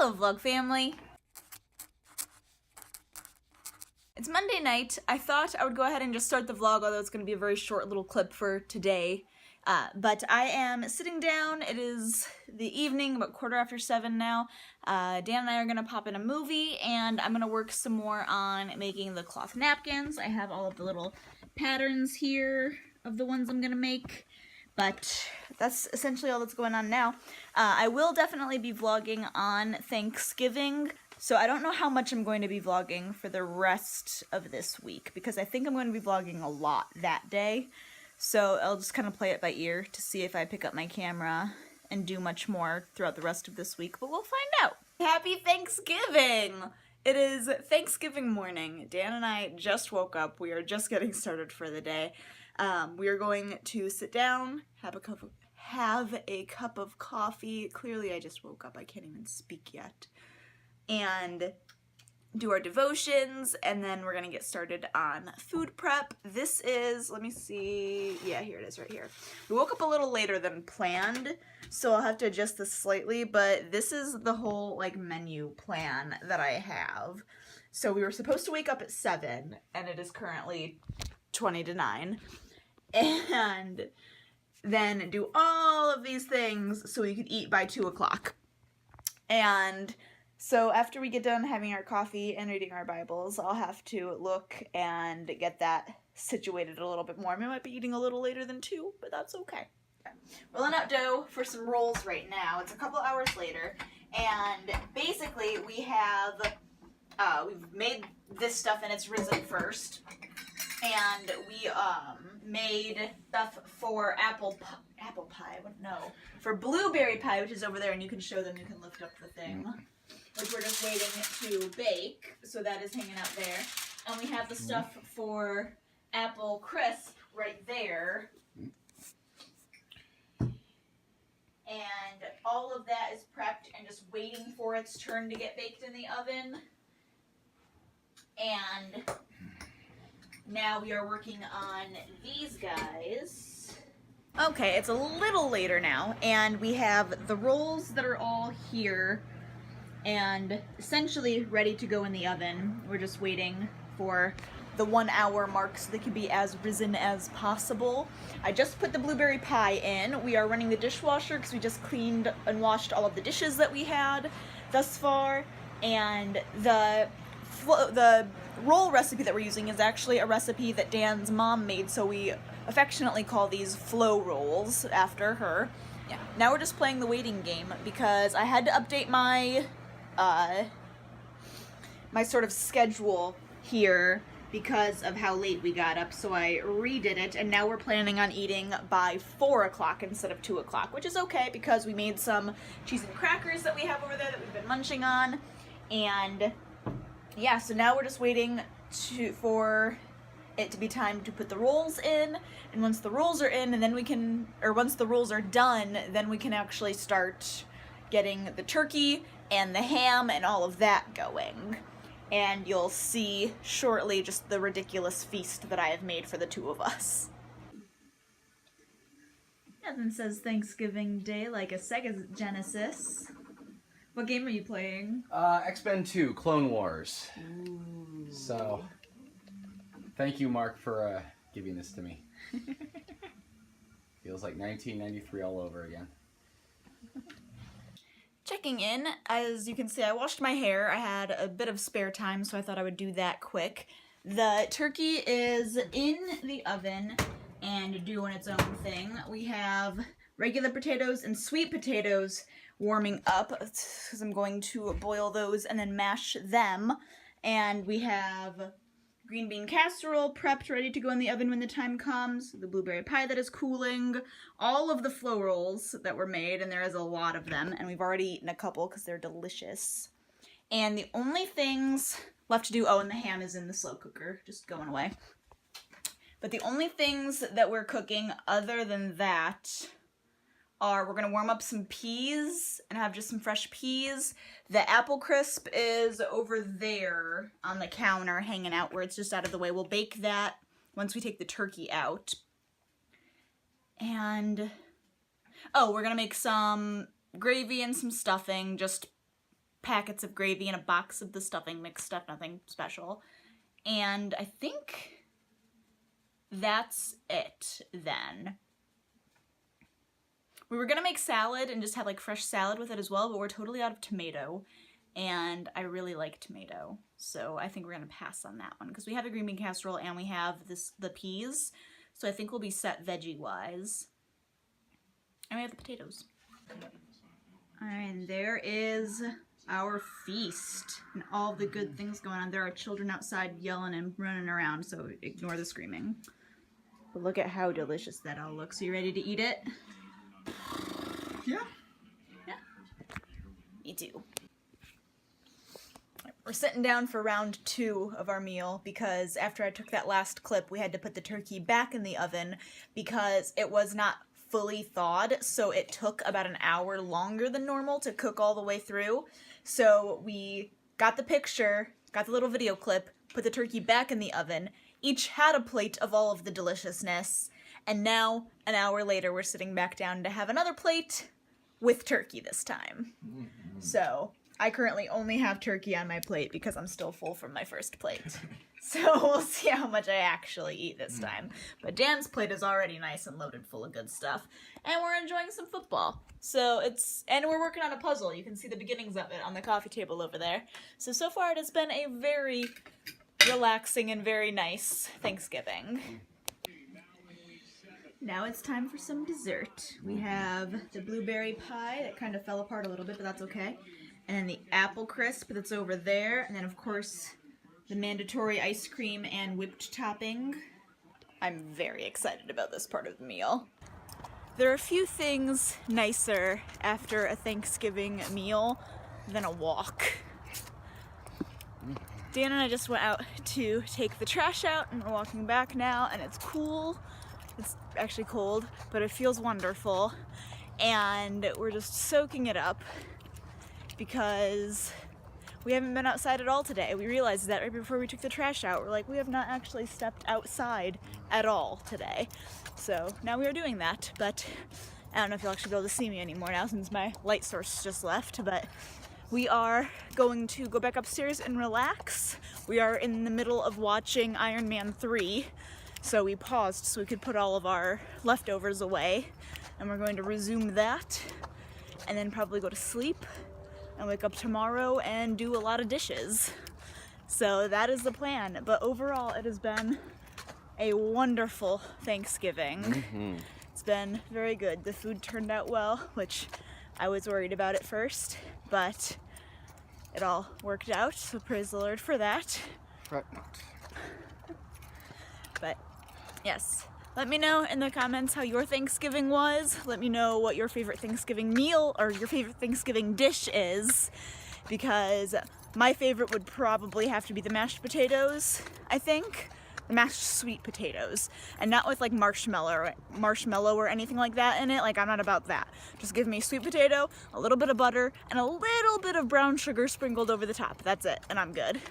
Hello vlog family! It's Monday night. I thought I would go ahead and just start the vlog, although it's going to be a very short little clip for today. But I am sitting down. It is the evening, about 7:15 now. Dan and I are going to pop in a movie, and I'm going to work some more on making the cloth napkins. I have all of the little patterns here of the ones I'm going to make. But that's essentially all that's going on now. I will definitely be vlogging on Thanksgiving, so I don't know how much I'm going to be vlogging for the rest of this week, because I think I'm going to be vlogging a lot that day. So I'll just kind of play it by ear to see if I pick up my camera and do much more throughout the rest of this week, but we'll find out. Happy Thanksgiving! It is Thanksgiving morning. Dan and I just woke up. We are just getting started for the day. We are going to sit down, have a cup of coffee. Clearly I just woke up, I can't even speak yet. And do our devotions, and then we're gonna get started on food prep. This is, let me see, yeah, here it is right here. We woke up a little later than planned, so I'll have to adjust this slightly, but this is the whole like menu plan that I have. So we were supposed to wake up at 7, and it is currently 20 to 9. And then do all of these things so we could eat by 2 o'clock. And so after we get done having our coffee and reading our Bibles, I'll have to look and get that situated a little bit more. I might be eating a little later than 2, but that's okay. Rolling out dough for some rolls right now. It's a couple hours later, and basically we have, we've made this stuff and it's risen first. And we made stuff for apple pie, for blueberry pie, which is over there, and you can show them, you can lift up the thing, which we're just waiting to bake, so that is hanging out there. And we have the stuff for apple crisp right there. And all of that is prepped and just waiting for its turn to get baked in the oven. And now we are working on these guys. Okay, it's a little later now, and we have the rolls that are all here and essentially ready to go in the oven. We're just waiting for the 1 hour mark so they can be as risen as possible. I just put the blueberry pie in. We are running the dishwasher because we just cleaned and washed all of the dishes that we had thus far, and the roll recipe that we're using is actually a recipe that Dan's mom made, so we affectionately call these flow rolls after her. Yeah. Now we're just playing the waiting game because I had to update my my sort of schedule here because of how late we got up, so I redid it, and now we're planning on eating by 4 o'clock instead of 2 o'clock, which is okay because we made some cheese and crackers that we have over there that we've been munching on, and yeah, so now we're just waiting for it to be time to put the rolls in, and once the rolls are in, and then we can, or once the rolls are done, then we can actually start getting the turkey and the ham and all of that going. And you'll see shortly just the ridiculous feast that I have made for the two of us. Nothing says Thanksgiving Day like a Sega Genesis. What game are you playing? X-Men 2, Clone Wars. Ooh. So, thank you, Mark, for giving this to me. Feels like 1993 all over again. Checking in, as you can see, I washed my hair. I had a bit of spare time, so I thought I would do that quick. The turkey is in the oven and doing its own thing. We have regular potatoes and sweet potatoes warming up because I'm going to boil those and then mash them. And we have green bean casserole prepped, ready to go in the oven when the time comes. The blueberry pie that is cooling. All of the flow rolls that were made, and there is a lot of them, and we've already eaten a couple because they're delicious. And the only things left to do, oh, and the ham is in the slow cooker, just going away. But the only things that we're cooking other than that are, we're gonna warm up some peas and have just some fresh peas. The apple crisp is over there on the counter hanging out where it's just out of the way. We'll bake that once we take the turkey out. And, oh, we're gonna make some gravy and some stuffing, just packets of gravy and a box of the stuffing, mixed stuff, nothing special. And I think that's it then. We were gonna make salad and just have like fresh salad with it as well, but we're totally out of tomato, and I really like tomato, so I think we're gonna pass on that one because we have the green bean casserole and we have the peas, so I think we'll be set veggie wise. And we have the potatoes. And there is our feast and all the good things going on. There are children outside yelling and running around, so ignore the screaming. But look at how delicious that all looks. Are you ready to eat it? Yeah. Yeah. Me too. We're sitting down for round 2 of our meal because after I took that last clip, we had to put the turkey back in the oven because it was not fully thawed, so it took about an hour longer than normal to cook all the way through. So we got the picture, got the little video clip, put the turkey back in the oven, each had a plate of all of the deliciousness, and now, an hour later, we're sitting back down to have another plate with turkey this time. So, I currently only have turkey on my plate because I'm still full from my first plate. So, we'll see how much I actually eat this time. But Dan's plate is already nice and loaded full of good stuff. And we're enjoying some football. And we're working on a puzzle. You can see the beginnings of it on the coffee table over there. So far it has been a very relaxing and very nice Thanksgiving. Now it's time for some dessert. We have the blueberry pie that kind of fell apart a little bit, but that's okay. And then the apple crisp that's over there. And then, of course, the mandatory ice cream and whipped topping. I'm very excited about this part of the meal. There are a few things nicer after a Thanksgiving meal than a walk. Dan and I just went out to take the trash out, and we're walking back now, and it's cool. It's actually cold, but it feels wonderful, and we're just soaking it up because we haven't been outside at all today. We realized that right before we took the trash out. We're like, we have not actually stepped outside at all today. So now we are doing that, but I don't know if you'll actually be able to see me anymore now since my light source just left, but we are going to go back upstairs and relax. We are in the middle of watching Iron Man 3. So we paused so we could put all of our leftovers away, and we're going to resume that and then probably go to sleep and wake up tomorrow and do a lot of dishes. So that is the plan. But overall, it has been a wonderful Thanksgiving. It's been very good. The food turned out well, which I was worried about at first, but it all worked out, so praise the Lord for that. Right. But yes, let me know in the comments how your Thanksgiving was. Let me know what your favorite Thanksgiving meal or your favorite Thanksgiving dish is, because my favorite would probably have to be the mashed potatoes, I think. The mashed sweet potatoes, and not with like marshmallow or anything like that in it. Like, I'm not about that. Just give me sweet potato, a little bit of butter, and a little bit of brown sugar sprinkled over the top. That's it, and I'm good.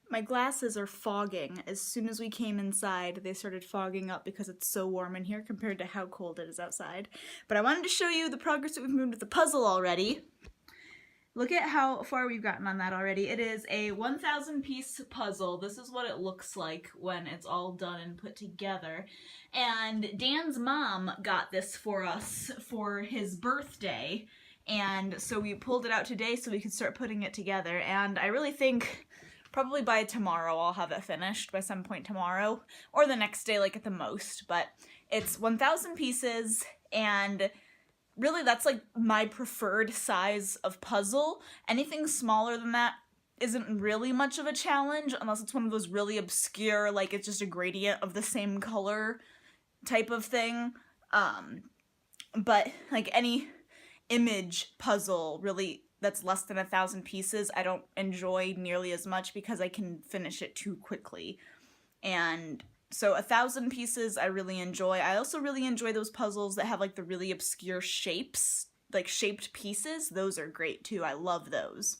My glasses are fogging. As soon as we came inside, they started fogging up because it's so warm in here compared to how cold it is outside. But I wanted to show you the progress that we've made with the puzzle already. Look at how far we've gotten on that already. It is a 1,000 piece puzzle. This is what it looks like when it's all done and put together. And Dan's mom got this for us for his birthday. And so we pulled it out today so we could start putting it together. And I really think probably by tomorrow I'll have it finished, by some point tomorrow. Or the next day, like at the most. But it's 1,000 pieces, and really, that's like my preferred size of puzzle. Anything smaller than that isn't really much of a challenge, unless it's one of those really obscure, like it's just a gradient of the same color type of thing. But like any image puzzle, really, that's less than 1,000 pieces, I don't enjoy nearly as much because I can finish it too quickly. And so 1,000 pieces I really enjoy. I also really enjoy those puzzles that have like the really obscure shapes, like shaped pieces. Those are great too. I love those.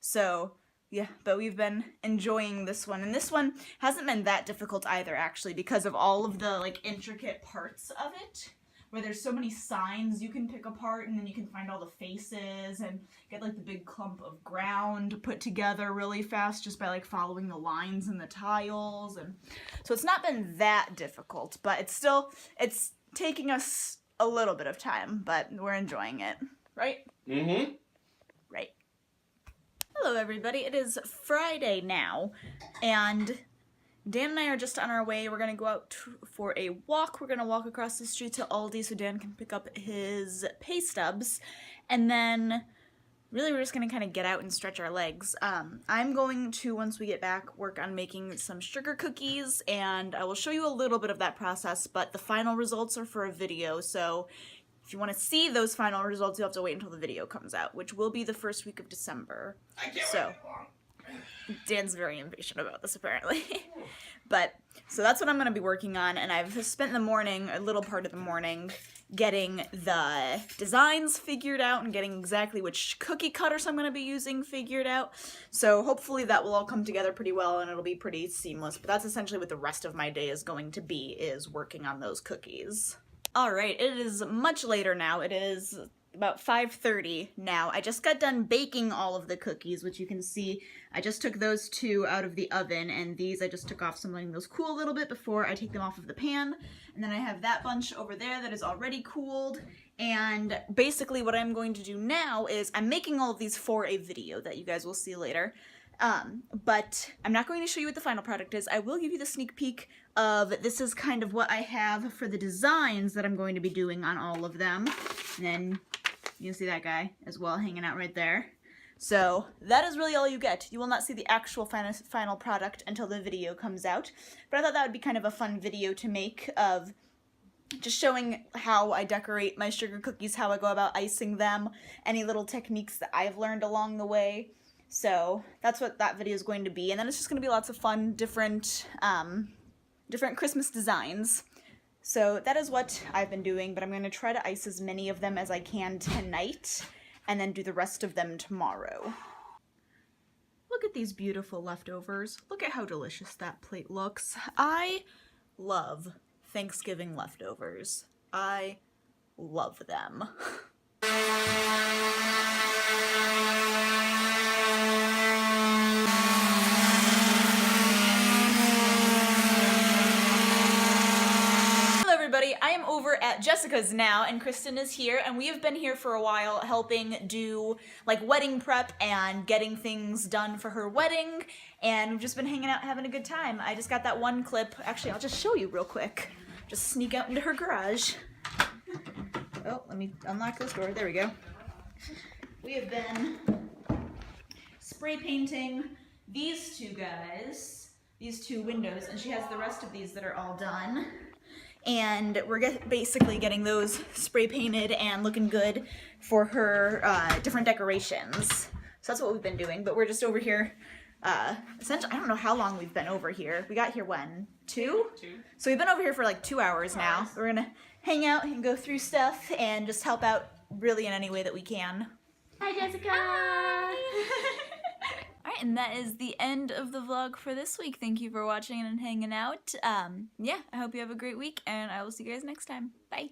So yeah, but we've been enjoying this one. And this one hasn't been that difficult either, actually, because of all of the like intricate parts of it. where there's so many signs you can pick apart, and then you can find all the faces and get like the big clump of ground put together really fast just by like following the lines and the tiles. And so it's not been that difficult, but it's taking us a little bit of time, but we're enjoying it, right? Mm-hmm. Right. Hello everybody, it is Friday now, and Dan and I are just on our way. We're going to go out for a walk. We're going to walk across the street to Aldi so Dan can pick up his pay stubs. And then, really, we're just going to kind of get out and stretch our legs. I'm going to, once we get back, work on making some sugar cookies. And I will show you a little bit of that process, but the final results are for a video. So if you want to see those final results, you'll have to wait until the video comes out, which will be the first week of December. I can't So, wait long. Dan's very impatient about this, apparently. But, so that's what I'm going to be working on, and I've spent the morning, a little part of the morning, getting the designs figured out and getting exactly which cookie cutters I'm going to be using figured out. So hopefully that will all come together pretty well, and it'll be pretty seamless. But that's essentially what the rest of my day is going to be, is working on those cookies. Alright, it is much later now. It is about 5:30 now. I just got done baking all of the cookies, which you can see. I just took those two out of the oven, and these I just took off, so I'm letting those cool a little bit before I take them off of the pan. And then I have that bunch over there that is already cooled. And basically what I'm going to do now is I'm making all of these for a video that you guys will see later. But I'm not going to show you what the final product is. I will give you the sneak peek of this is kind of what I have for the designs that I'm going to be doing on all of them. And then you can see that guy as well hanging out right there. So that is really all you get. You will not see the actual final product until the video comes out. But I thought that would be kind of a fun video to make of just showing how I decorate my sugar cookies, how I go about icing them, any little techniques that I've learned along the way. So that's what that video is going to be. And then it's just going to be lots of fun, different Christmas designs. So that is what I've been doing, but I'm going to try to ice as many of them as I can tonight, and then do the rest of them tomorrow. Look at these beautiful leftovers. Look at how delicious that plate looks. I love Thanksgiving leftovers. I love them. I am over at Jessica's now, and Kristen is here, and we have been here for a while helping do like wedding prep and getting things done for her wedding, and we've just been hanging out having a good time. I just got that one clip. Actually, I'll just show you real quick. Just sneak out into her garage. Oh, let me unlock this door. There we go. We have been spray painting these two guys, these two windows, and she has the rest of these that are all done. And we're basically getting those spray painted and looking good for her different decorations. So that's what we've been doing, but we're just over here, essentially, I don't know how long we've been over here. We got here when? 2? 2. So we've been over here for like 2 hours now. We're gonna hang out and go through stuff and just help out really in any way that we can. Hi, Jessica! Hi! Alright, and that is the end of the vlog for this week. Thank you for watching and hanging out. Yeah, I hope you have a great week, and I will see you guys next time. Bye!